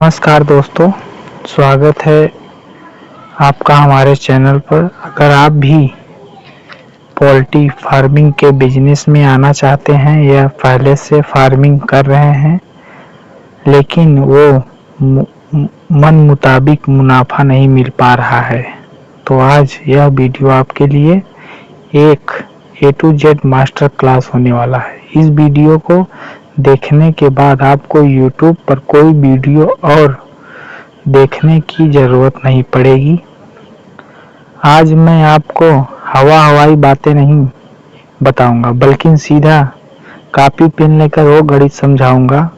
नमस्कार दोस्तों, स्वागत है आपका हमारे चैनल पर। अगर आप भी पोल्ट्री फार्मिंग के बिजनेस में आना चाहते हैं या पहले से फार्मिंग कर रहे हैं लेकिन वो मन मुताबिक मुनाफा नहीं मिल पा रहा है, तो आज यह वीडियो आपके लिए एक A to Z master class होने वाला है। इस वीडियो को देखने के बाद आपको YouTube पर कोई वीडियो और देखने की जरूरत नहीं पड़ेगी। आज मैं आपको हवाई बातें नहीं बताऊंगा, बल्कि सीधा कॉपी पेन लेकर वो गणित समझाऊंगा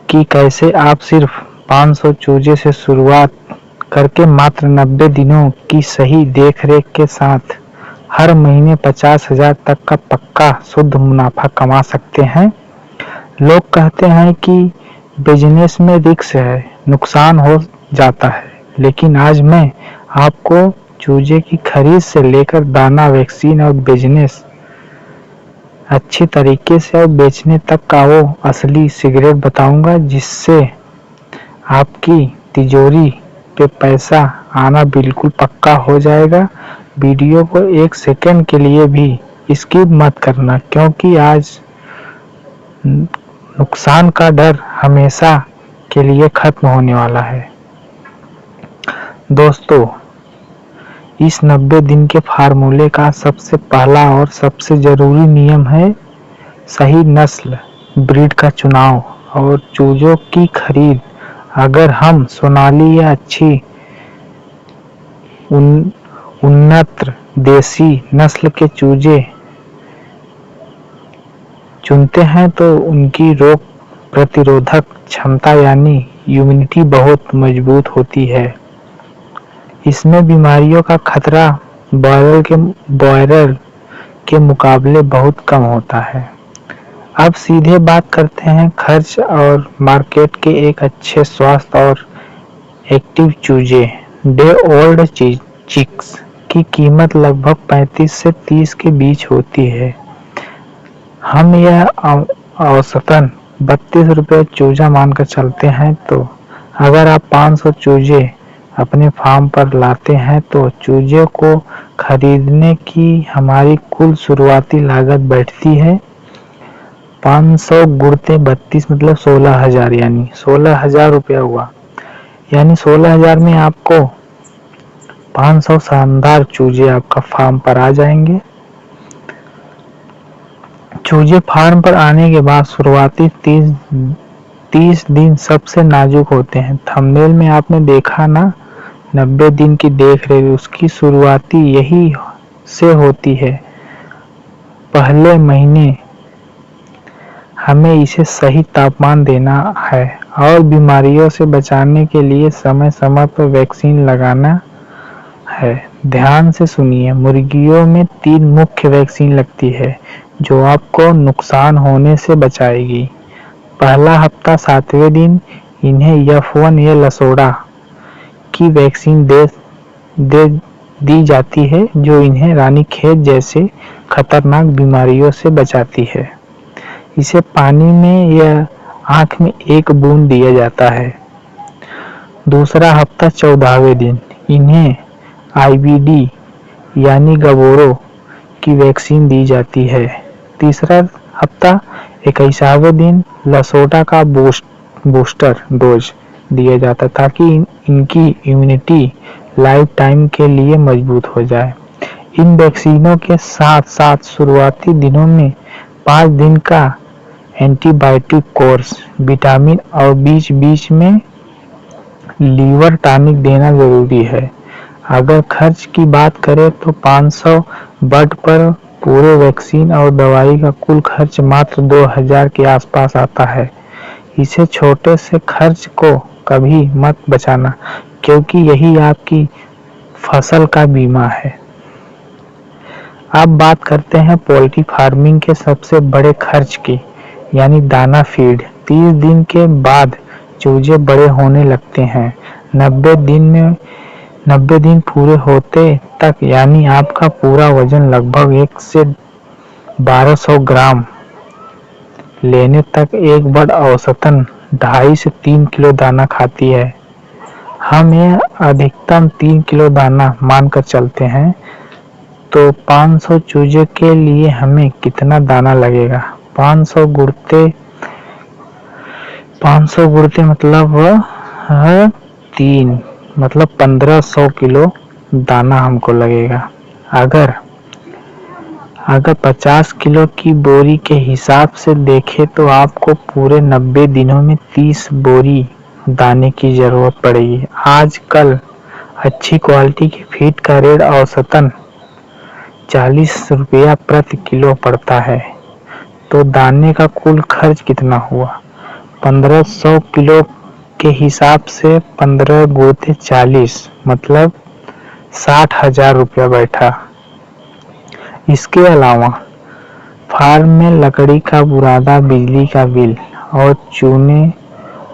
कि कैसे आप सिर्फ 500 चूजे से शुरुआत करके मात्र 90 दिनों की सही देखरेख के साथ हर महीने 50,000 तक का पक्का शुद्ध मुनाफा कमा सकते हैं। लोग कहते हैं कि बिजनेस में रिस्क है, नुकसान हो जाता है, लेकिन आज मैं आपको चूजे की खरीद से लेकर दाना, वैक्सीन और बिजनेस अच्छी तरीके से और बेचने तक का वो असली सिगरेट बताऊंगा, जिससे आपकी तिजोरी पे पैसा आना बिल्कुल पक्का हो जाएगा। वीडियो को 1 सेकंड के लिए भी स्किप मत करना, क्योंकि आज नुकसान का डर हमेशा के लिए खत्म होने वाला है। दोस्तों, इस 90 दिन के फार्मूले का सबसे पहला और सबसे जरूरी नियम है सही नस्ल ब्रीड का चुनाव और चूजों की खरीद। अगर हम सोनाली या अच्छी उन्नत देसी नस्ल के चूजे चुनते हैं तो उनकी रोग प्रतिरोधक क्षमता यानी इम्यूनिटी बहुत मजबूत होती है। इसमें बीमारियों का खतरा ब्रॉयलर के मुकाबले बहुत कम होता है। अब सीधे बात करते हैं खर्च और मार्केट के। एक अच्छे स्वास्थ्य और एक्टिव चूजे डे ओल्ड चिक्स की कीमत लगभग 35 से 30 के बीच होती है। हम यह औसतन 32 रुपये चूजा मानकर चलते हैं, तो अगर आप 500 चूजे अपने फार्म पर लाते हैं तो चूजे को खरीदने की हमारी कुल शुरुआती लागत बैठती है 500 गुणते 32 मतलब 16,000, यानी 16,000 रुपया हुआ। यानी 16,000 में आपको 500 शानदार चूजे आपका फार्म पर आ जाएंगे। चूजे फार्म पर आने के बाद शुरुआती 30 दिन सबसे नाजुक होते हैं। थंबनेल में आपने देखा ना, 90 दिन की देख रेख, उसकी शुरुआती यही से होती है। पहले महीने हमें इसे सही तापमान देना है और बीमारियों से बचाने के लिए समय समय पर वैक्सीन लगाना है। ध्यान से सुनिए, मुर्गियों में 3 मुख्य वैक्सीन लगती है जो आपको नुकसान होने से बचाएगी। पहला हफ्ता 7वें दिन इन्हें F1 या लसोड़ा की वैक्सीन दी जाती है, जो इन्हें रानीखेत जैसे खतरनाक बीमारियों से बचाती है। इसे पानी में या आंख में 1 बूंद दिया जाता है। दूसरा हफ्ता 14वें दिन इन्हें IBD यानी गबोरो की वैक्सीन दी जाती है। तीसरा हफ्ता 21वें दिन लसोटा का बूस्टर डोज दिया जाता, ताकि इनकी इम्यूनिटी लाइफ टाइम के लिए मजबूत हो जाए। इन वैक्सीनों के साथ साथ शुरुआती दिनों में 5 दिन का एंटीबायोटिक कोर्स, विटामिन और बीच बीच में लीवर टॉनिक देना जरूरी है। अगर खर्च की बात करें तो 500 बर्ड पर पूरे वैक्सीन और दवाई का कुल खर्च मात्र 2,000 के आसपास आता है। इसे छोटे से खर्च को कभी मत बचाना, क्योंकि यही आपकी फसल का बीमा है। अब बात करते हैं पोल्ट्री फार्मिंग के सबसे बड़े खर्च की, यानी दाना फीड। 30 दिन के बाद चूजे बड़े होने लगते हैं। 90 दिन पूरे होते तक, यानी आपका पूरा वजन लगभग 1 से 1200 ग्राम लेने तक एक बर्ड औसतन 2.5 से 3 किलो दाना खाती है। हम यह अधिकतम 3 किलो दाना मानकर चलते हैं, तो 500 चूजे के लिए हमें कितना दाना लगेगा? 500 गुणते मतलब 3, मतलब 1500 किलो दाना हमको लगेगा। अगर 50 किलो की बोरी के हिसाब से देखें तो आपको पूरे 90 दिनों में 30 बोरी दाने की जरूरत पड़ेगी। आजकल अच्छी क्वालिटी की फीड का रेट औसतन 40 रुपया प्रति किलो पड़ता है। तो दाने का कुल खर्च कितना हुआ? 1500 किलो के हिसाब से 15 गुणित 40 मतलब 60,000 रुपया बैठा। इसके अलावा फार्म में लकड़ी का बुरादा, बिजली का बिल और चूने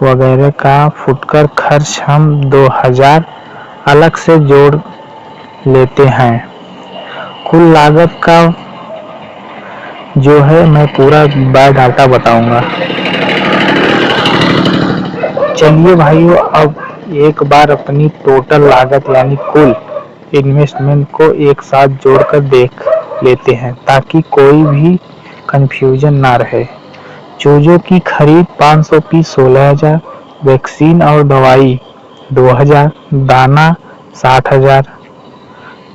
वगैरह का फुटकर खर्च हम 2000 अलग से जोड़ लेते हैं। कुल लागत का जो है मैं पूरा बायोडाटा बताऊंगा। चलिए भाइयों, अब एक बार अपनी टोटल लागत यानी कुल इन्वेस्टमेंट को एक साथ जोड़कर देख लेते हैं, ताकि कोई भी कंफ्यूजन ना रहे। चूजों की खरीद 500 पीस 16,000, वैक्सीन और दवाई 2000, दाना 60,000,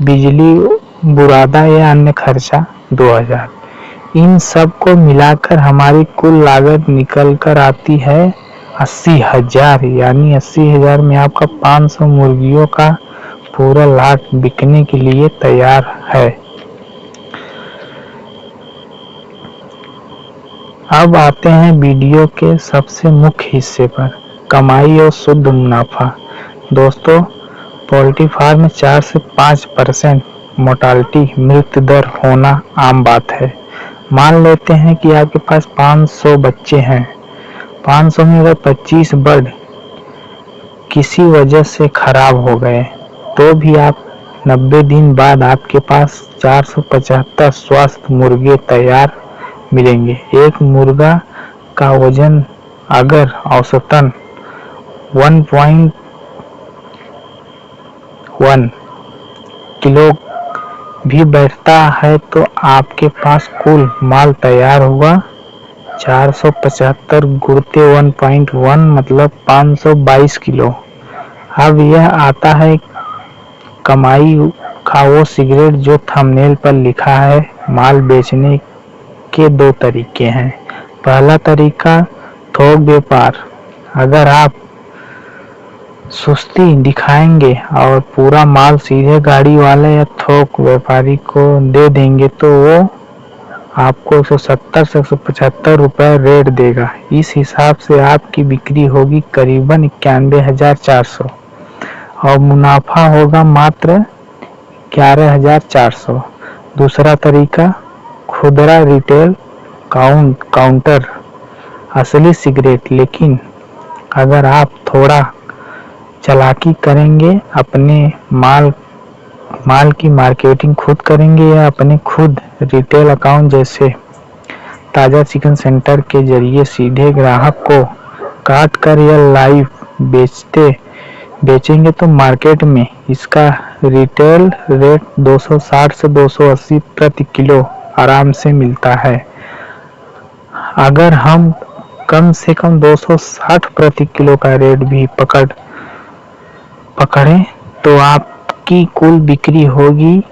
बिजली, बुरादा या अन्य खर्चा 2000। इन सब को मिलाकर हमारी कुल लागत निकल कर आती है 80,000। यानी 80,000 में आपका 500 मुर्गियों का पूरा लाट बिकने के लिए तैयार है। अब आते हैं वीडियो के सबसे मुख्य हिस्से पर, कमाई और शुद्ध मुनाफा। दोस्तों, पोल्ट्री फार्म में 4 से 5% मोर्टालिटी मृत्यु दर होना आम बात है। मान लेते हैं कि आपके पास 500 बच्चे हैं। 500 में अगर 25 बर्ड किसी वजह से खराब हो गए, तो भी आप 90 दिन बाद आपके पास 475 स्वस्थ मुर्गे तैयार मिलेंगे। एक मुर्गा का वजन अगर औसतन 1.1 किलो भी बैठता है, तो आपके पास कुल माल तैयार हुआ 475 गुणित 1.1 मतलब 522 किलो। अब यह आता है कमाई का वो सिगरेट जो थंबनेल पर लिखा है। माल बेचने के 2 तरीके हैं। पहला तरीका थोक व्यापार। अगर आप सुस्ती दिखाएंगे और पूरा माल सीधे गाड़ी वाले या थोक व्यापारी को दे देंगे, तो वो आपको 170 से 175 रुपए रेट देगा। इस हिसाब से आपकी बिक्री होगी करीबन 91,400 और मुनाफा होगा मात्र 11,400। दूसरा तरीका खुदरा रिटेल काउंटर, असली सिगरेट। लेकिन अगर आप थोड़ा चालाकी करेंगे, अपने माल की मार्केटिंग खुद करेंगे या अपने खुद रिटेल अकाउंट जैसे ताजा चिकन सेंटर के जरिए सीधे ग्राहक को काट कर या लाइव बेचेंगे, तो मार्केट में इसका रिटेल रेट 260 से 280 प्रति किलो आराम से मिलता है। अगर हम कम से कम 260 प्रति किलो का रेट भी पकड़ें, तो आपकी कुल बिक्री होगी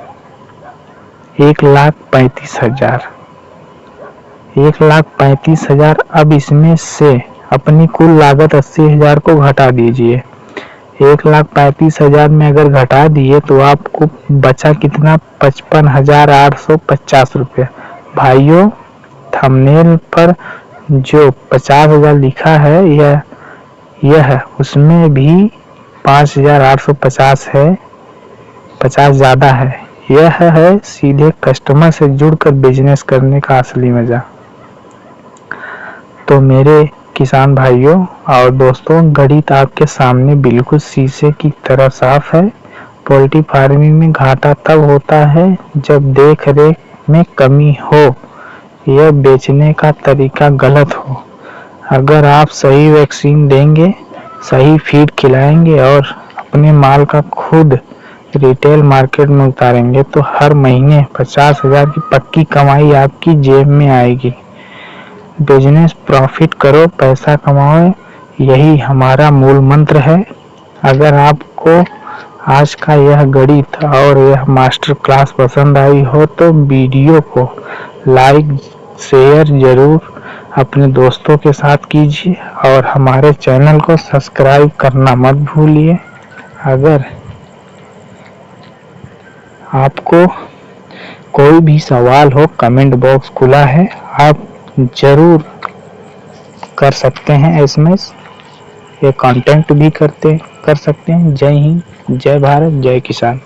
1,35,000। 1,35,000। अब इसमें से अपनी कुल लागत 80,000 को घटा दीजिए। 1,35,000 में अगर घटा दिए तो आपको बचा कितना? 55,850 रुपया। भाइयों, थंबनेल पर जो 50,000 लिखा है यह उसमें भी 5,850 है, 50 ज्यादा है। यह है सीधे कस्टमर से जुड़कर बिजनेस करने का असली मजा। तो मेरे किसान भाइयों और दोस्तों, गणित आपके सामने बिल्कुल शीशे की तरह साफ है। पोल्ट्री फार्मिंग में घाटा तब होता है जब देख रेख में कमी हो या बेचने का तरीका गलत हो। अगर आप सही वैक्सीन देंगे, सही फीड खिलाएंगे और अपने माल का खुद रिटेल मार्केट में उतारेंगे तो हर महीने 50,000 की पक्की कमाई आपकी जेब में आएगी। बिजनेस प्रॉफिट करो, पैसा कमाओ, यही हमारा मूल मंत्र है। अगर आपको आज का यह गणित और यह मास्टर क्लास पसंद आई हो तो वीडियो को लाइक शेयर जरूर अपने दोस्तों के साथ कीजिए और हमारे चैनल को सब्सक्राइब करना मत भूलिए। अगर आपको कोई भी सवाल हो, कमेंट बॉक्स खुला है, आप जरूर कर सकते हैं एसएमएस या कांटेक्ट भी कर सकते हैं। जय हिंद, जय भारत, जय किसान।